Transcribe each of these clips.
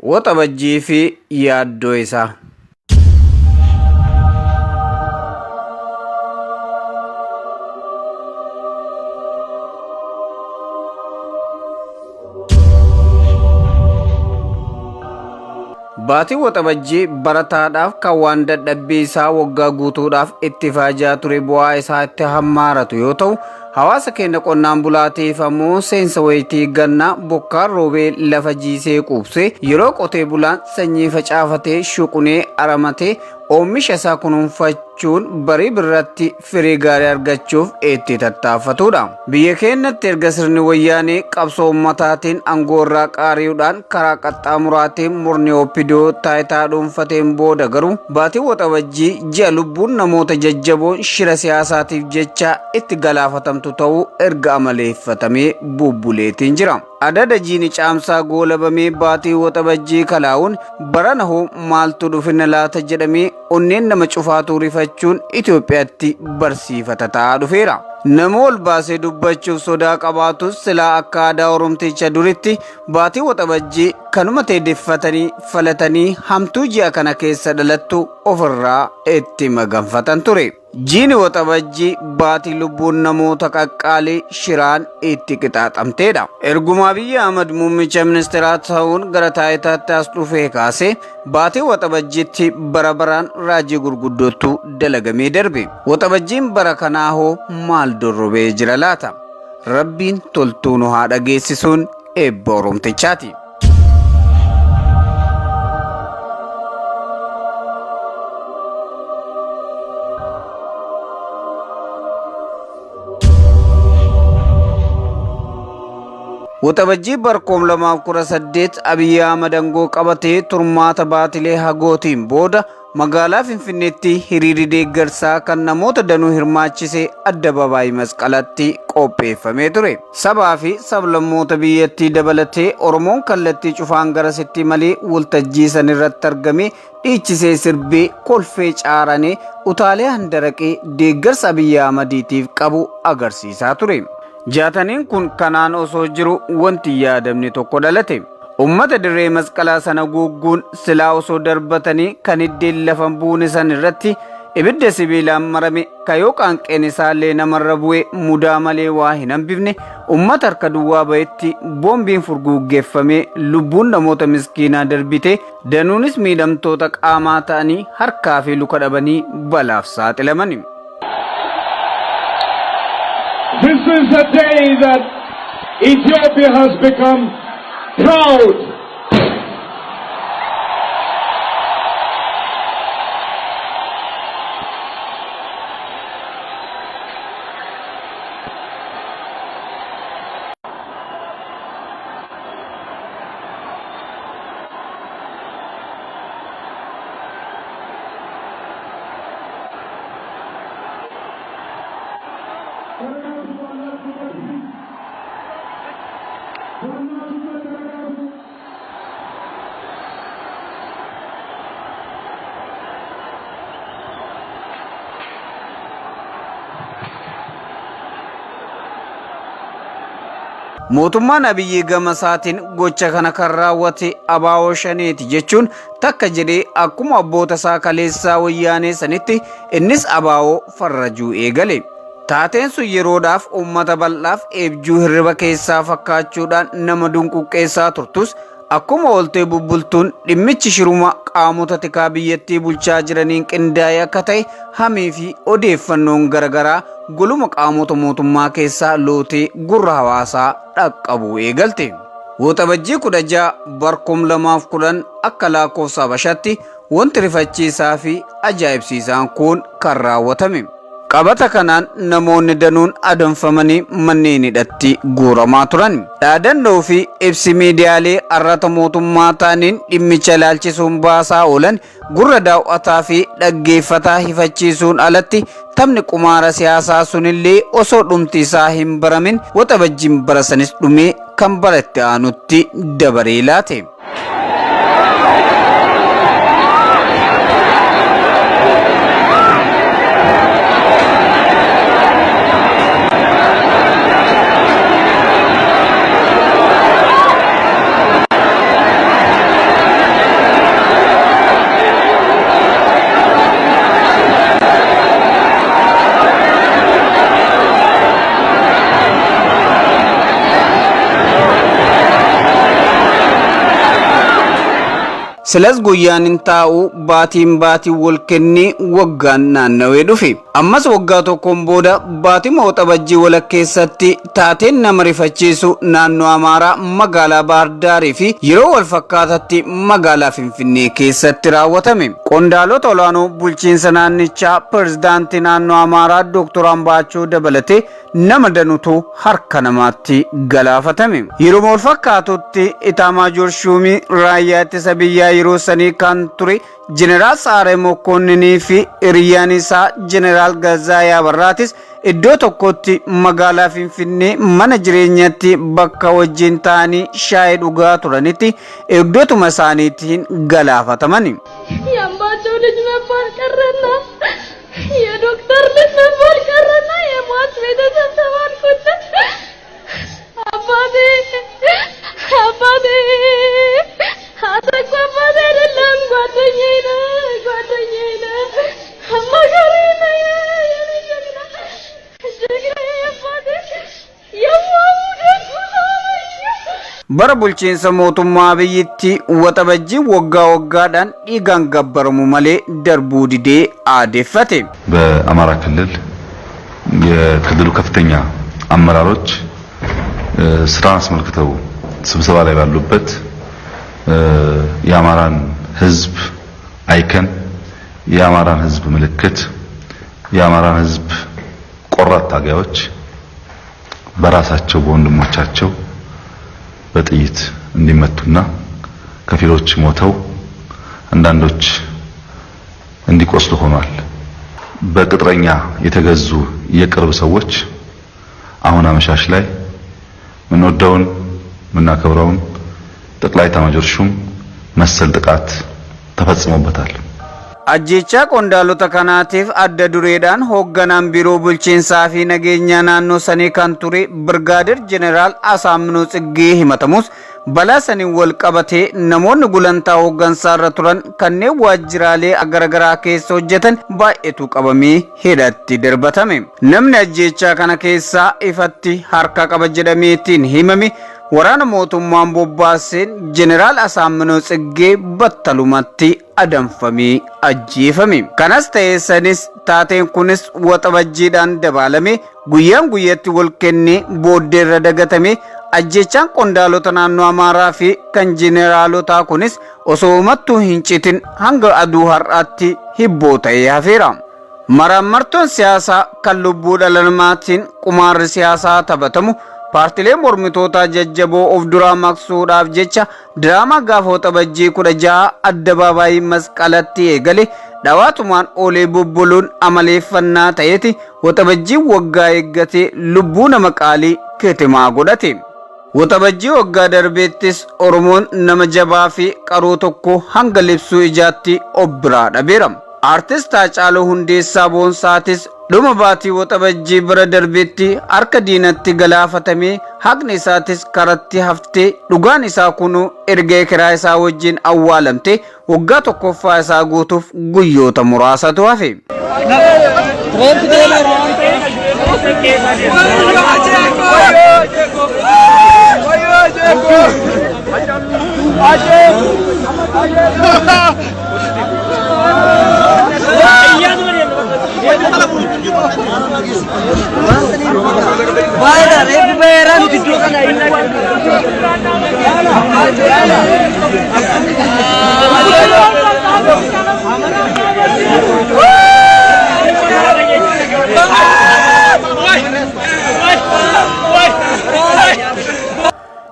waxabajjii fi yaaddoo isaa. Baatii waxabajjii barataadhaaf kan waan dadhabbii isaa waggaa guutuudhaaf itti faajaa ture bu'aa isaa itti hammaaratu yoo ta'u, hawaasa keenya qonnaan bulaatiif ammoo seensa wayitii gannaa bokkaan roobee lafa jiisee quubsee yeroo qotee bulaan sanyii facaafatee shuqunee aramatee oomisha isaa kunuunfachuun barii birratti firii gaarii argachuuf itti tattaaffatudha. Biyya keenyatti erga sirni wayyaanee qabsoo ummataatiin aangoorraa qaari'uudhaan karaa qaxxaamuraatiin murni oppidoo taayitaa dhuunfateen booda garuu baatii waxabajjii ji'a lubbuun namoota jajjaboon shira siyaasaatiif jecha itti galaafatamtu ta'uu erga amaleeffatamee bubbuleetiin jira. Adada jiini caamsaa goolabamee baatii waxabajjii kalaa'uun barana hoo maaltu dhufina laata jedhamee onneen nama cufaatu rifachuun Itoophiyaatti barsiifata ta'aa dhufeera. Nama ol baasee dubbachuuf sodaa qabaatus silaa akka aadaa Oromticha duritti baatii waxabajjii kanuma teedeffatanii falatanii hamtuu ji'a kana keessa dhalattu ofirraa itti maganfatan ture. Jiini waxabajjii baatii lubbuun namoota qaqqaalii shiraan itti qixaaxamteedha. Ergumaa Abiyyi Ahmad muummicha ministeeraa ta'uun gara taayitaatti as dhufee kaasee baatii waxabajjiitti bara baraan raajii gurguddootu dalagamee darbe. Waxabajjiin bara kanaa hoo maal dorrobee jira laata? Rabbiin toltuu nu haa dhageessisuun eebba Oromtichaati. Waxabajjii barkoom 2018 Abiyyi Ahmad aangoo qabatee turmaata baatilee hagootiin booda magaalaa Finfinneetti hiriirri deeggarsaa kan namoota danuu hirmaachisee addabaabaayii masqalatti qopheeffamee ture. Sabaa fi sablammoota biyyattii dabalatee Oromoon kallattii cufaan garasitti malee waltajjii san irratti argamee dhiichisee sirbee kolfee caaranii utaalee handaraqee deeggarsa Abiyyi Ahmadiitiif qabu agarsiisaa ture. Jaataniin kun kanaan osoo jiru wanti yaadamne tokko dhalate. Ummata dirree masqalaa sana guugguun silaa osoo darbatanii kan iddeen lafan buune san irratti ibidda sibiilaan marame kayoo qaanqeen isaallee namarra bu'ee mudaa malee waa hin hambifne ummata harka duwwaa ba'etti boombiin furguuggeeffamee lubbuun namoota miskiinaa darbite danuunis miidhamtoota qaamaa ta'anii harkaa fi luka dhabanii balaaf saaxilamani. This is a day that Ethiopia has become proud. Mootummaan Abiyyi gama isaatiin gocha kana kan raawwate abaawoo shaneeti jechuun takka jedhee akkuma abboota isaa kaleessaa wayyaanee sanitti innis abaawoo farrajuu eegale. Taateen sun yeroodhaaf uummata bal'aaf eebjuu hirriba keessaa fakkaachuudhaan nama dunquqqeessaa turtus akkuma oltee bubbultuun dhimmichi shiruma qaamota tikaa biyyattii bulchaa jiraniin qindaa'ee akka ta'e hamii fi odeeffannoon garagaraa guluma qaamota mootummaa keessaa lootee gurra hawaasaa dhaqqabuu eegalte. Waxabajjii 16 barkoom 2010 akka lakkoofsa Habashaatti wanti rifachiisaa fi ajaa'ibsiisaan kun kan raawwatame. Qabata kanaan namoonni danuun adamfamanii manneen hidhatti guuramaa turan. Dhaadannoo fi ibsi miidiyaalee arrata mootummaa ta'aniin dhimmicha ilaalchisuun baasaa oolan gurra daawwataa fi dhaggeeffataa hifachiisuun alatti taphni qumaara siyaasaa sunillee osoo dhumti isaa hin baramin waxabajjiin bara sanis dhumee kan bara itti aanutti dabaree laate. silas guyyaan hin taa'u baatiin wal kennee waggaan naannawee dhufe. Ammas waggaa tokkoon booda baatii waxabajjii walakkeessatti taateen nama rifachiisu naannoo Amaaraa magaalaa Bahar Daarii fi yeroo wal fakkaatatti magaalaa Finfinnee keessatti raawwatame. Qondaalota olaanoo bulchiinsa naannichaa pirezidaantii naannoo Amaaraa Dr. Ambaachoo dabalatee nama danutu harka namaatti galaafatame. Yeroo wal fakkaatutti Itaamaajoor Shuumii raayyaa ittisa biyyaa yeroo sanii kan ture General Saare Mokonninii fi hiriyyaan isaa General Gazayaa Barraatis iddoo tokkotti magaalaa Finfinnee mana jireenyaatti bakka wajjin ta'anii shaayii dhugaa turanitti eegdotuma isaaniitiin galaafatamani. Ambaachoo ልጅ መባል ቀረና የዶክተር ልጅ መባል ቀረና የሟች ቤተሰብ ተባልኩት። አባቴ አሰቆ አባቴ አይደለም ጓደኛዬ ነው አማካሪ ነው የኔ ጀግና አባቴ bara bulchiinsa mootummaa biyyatti waxabajjii waggaa waggaadhaan dhiigaan gabbaramu malee darbuu didee aadeffate. በአማራ ክልል የክልሉ ከፍተኛ አመራሮች ስራን አስመልክተው ስብሰባ ላይ ባሉበት የአማራን ህዝብ አይከን የአማራን ህዝብ ምልክት የአማራን ህዝብ ቆራጥ ታጋዮች በራሳቸው በወንድሞቻቸው በጥይት እንዲመቱና ከፊሎች ሞተው አንዳንዶች እንዲቆስሉ ሆኗል። በቅጥረኛ የተገዙ የቅርብ ሰዎች አሁን አመሻሽ ላይ ምንወደውን ምናከብረውን ጠቅላይ ኤታማዦር ሹም መሰል ጥቃት ተፈጽሞበታል። Ajjeechaa qondaalota kanaatiif adda dureedhaan hoogganaan biiroo bulchiinsaa fi nageenya naannoo sanii kan ture Birgaadir Jeneraal Asaaminoo Tsiggee himatamus balaa saniin wal qabatee namoonni gulantaa hooggansaarra turan kanneen waajjiraalee garagaraa keessa hojjetan baay'eetu qabamee hidhatti darbatame. Namni ajjeechaa kana keessaa ifatti harka qaba jedhameetiin himame waraana mootummaan bobbaaseen Jeneraal Asaaminoo Tsiggee battalumatti adamfamee ajjeefame. Kanas ta'ee sanis taateen kunis waxabajjiidhaan dabalame guyyaan guyyatti wal kennee booddeerra dagatame. Ajjeechaan qondaalota naannoo Amaaraa fi kan jeneraalota kunis osoomattuu hin citin hanga aduu har'aatti hibboo ta'ee hafeera. Maraamartoon siyaasaa kan lubbuu dhala namaatiin qumaarri siyaasaa taphatamu paartilee mormitoota jajjaboo of duraa maqsuudhaaf jecha diraamaa gaafa waxabajjii 16 addabaabaayii masqalatti eegale dhawaatumaan oolee bobboluun amaleeffannaa ta'eeti waxabajjii waggaa eeggatee lubbuu nama qaalii keetimaa godhate. Waxabajjii waggaa darbeettis Oromoon nama jabaa fi qaroo tokko hanga libsuu ijaatti obbiraa dhabeera. Artist Haacaaluu Hundeessaa Boonsaatis dhuma baatii waxabajjii bira darbeetti harka diinatti galaafatamee haqni isaatis karatti haftee dhugaan isaa kunuu erga kiraa isaa wajjin awwaalamte waggaa tokkoffaa isaa guutuuf guyyoota muraasatu hafe.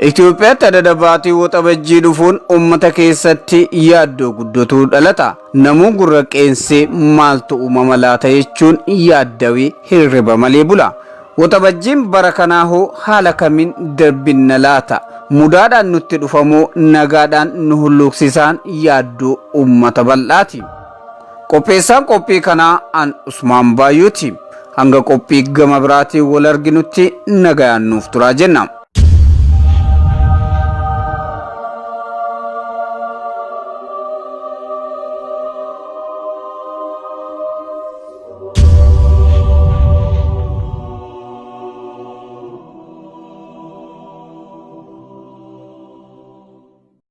Itoophiyaatti adda baatii waxabajjii dhufuun uummata keessatti yaaddoo guddatu dhalata. Namuu gurra qeensee maaltu uumama laata jechuun yaaddawee hirriba malee bula. Waxabajjiin bara kanaa hoo haala kamiin darbinna laata? Mudaadhaan nutti dhufamoo nagaadhaan nu hulluuqsisaan yaaddoo uummata bal'aati. Qopheessaan qophii kanaa an Usmaan Baayyooti. Hanga qophii gama biraatiin wal arginutti nagayaan nuuf turaa jenna.